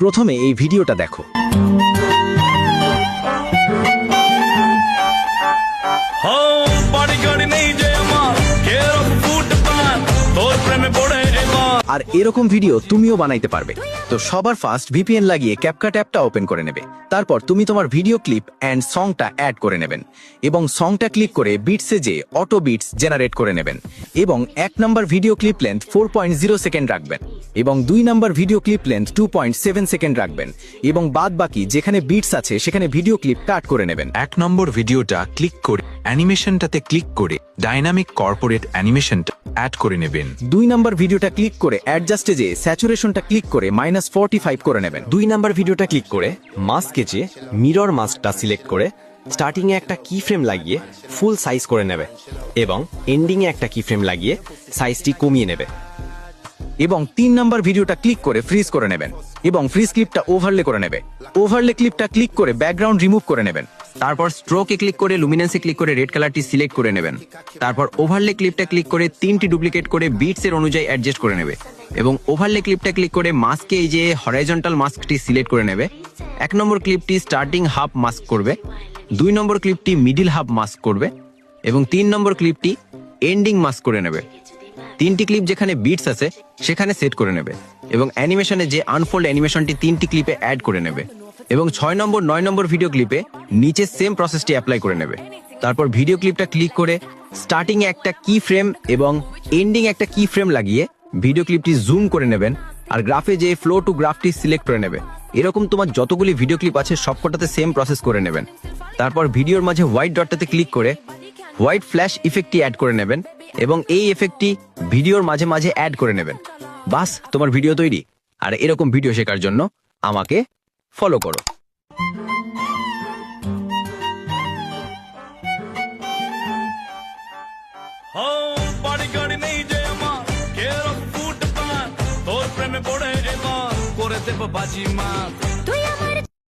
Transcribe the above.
প্রথমে এই ভিডিওটা দেখো। আর এরকম ভিডিও তুমিও বানাইতে পারবে। তো সবার ফার্স্ট ভিপিএন লাগিয়ে ক্যাপকাট অ্যাপটা ওপেন করে নেবে। তারপর তুমি তোমার ভিডিও ক্লিপ অ্যান্ড সংটা অ্যাড করে নেবেন এবং সংটা ক্লিক করে বিটসে যে অটো বিটস জেনারেট করে নেবেন এবং 1 নম্বর ভিডিও ক্লিপ লেন্থ 4.0 সেকেন্ড রাখবেন এবং 2 নম্বর ভিডিও ক্লিপ লেন্থ 2.7 সেকেন্ড রাখবেন এবং বাদ বাকি যেখানে বিটস আছে সেখানে ভিডিও ক্লিপ কাট করে নেবেন। 1 নম্বর ভিডিওটা ক্লিক করে অ্যানিমেশনটাতে ক্লিক করে ডাইনামিক কর্পোরেট অ্যানিমেশনটা অ্যাড করে নেবেন। 2 নম্বর ভিডিওটা ক্লিক করে অ্যাডজাস্টে যে স্যাচুরেশনটা ক্লিক করে -45 করে নেবেন। 2 নাম্বার ভিডিওটা ক্লিক করে মাস্কে যে মিরর মাস্কটা সিলেক্ট করে স্টার্টিং এ একটা কি ফ্রেম লাগিয়ে ফুল সাইজ করে নেবে এবং এন্ডিং এ একটা কি ফ্রেম লাগিয়ে সাইজটি কমিয়ে নেবে এবং 3 নম্বর ভিডিওটা ক্লিক করে ফ্রিজ করে নেবেন এবং ফ্রিজ ক্লিপটা ওভারলে করে নেবে। ওভারলে ক্লিপটা ক্লিক করে ব্যাকগ্রাউন্ড রিমুভ করে নেবেন। তারপর স্ট্রোকে ক্লিক করে লুমিনেন্সে ক্লিক করে রেড কালারটি সিলেক্ট করে নেবেন। তারপর ওভারলে ক্লিপটা ক্লিক করে 3টি ডুপ্লিকেট করে বিটসের অনুযায়ী অ্যাডজাস্ট করে নেবে এবং ওভারলে ক্লিপটা ক্লিক করে মাস্কে এই যে হরাইজন্টাল মাস্কটি সিলেক্ট করে নেবে। 1 নম্বর ক্লিপটি স্টার্টিং হাফ মাস্ক করবে, 2 নম্বর ক্লিপটি মিডিল হাফ মাস্ক করবে এবং 3 নম্বর ক্লিপটি এন্ডিং মাস্ক করে নেবে। 3টি ক্লিপ যেখানে বিটস আছে সেখানে সেট করে নেবে এবং অ্যানিমেশনে যে আনফোল্ড অ্যানিমেশনটি 3টি ক্লিপে অ্যাড করে নেবে এবং 6 নম্বর 9 নম্বর ভিডিও ক্লিপে নিচে সেম প্রসেসটি অ্যাপ্লাই করে নেবে। তারপর ভিডিও ক্লিপটা ক্লিক করে স্টার্টিং এ একটা কি ফ্রেম এবং এন্ডিং একটা কি ফ্রেম লাগিয়ে ভিডিও ক্লিপটি জুম করে নেবেন আর গ্রাফে যে ফ্লো টু গ্রাফটি সিলেক্ট করে নেবে। এরকম তোমার যতগুলি ভিডিও ক্লিপ আছে সবকটাতে সেম প্রসেস করে নেবেন। তারপর ভিডিওর মাঝে হোয়াইট ডটটাতে ক্লিক করে হোয়াইট ফ্ল্যাশ ইফেক্টটি অ্যাড করে নেবেন এবং এই এফেক্টটি ভিডিওর মাঝে মাঝে অ্যাড করে নেবেন। বাস, তোমার ভিডিও তৈরি। আর এরকম ভিডিও শেখার জন্য আমাকে ফলো করো। তোর প্রেমে পড়ে এবার করে দেব বাজি মা।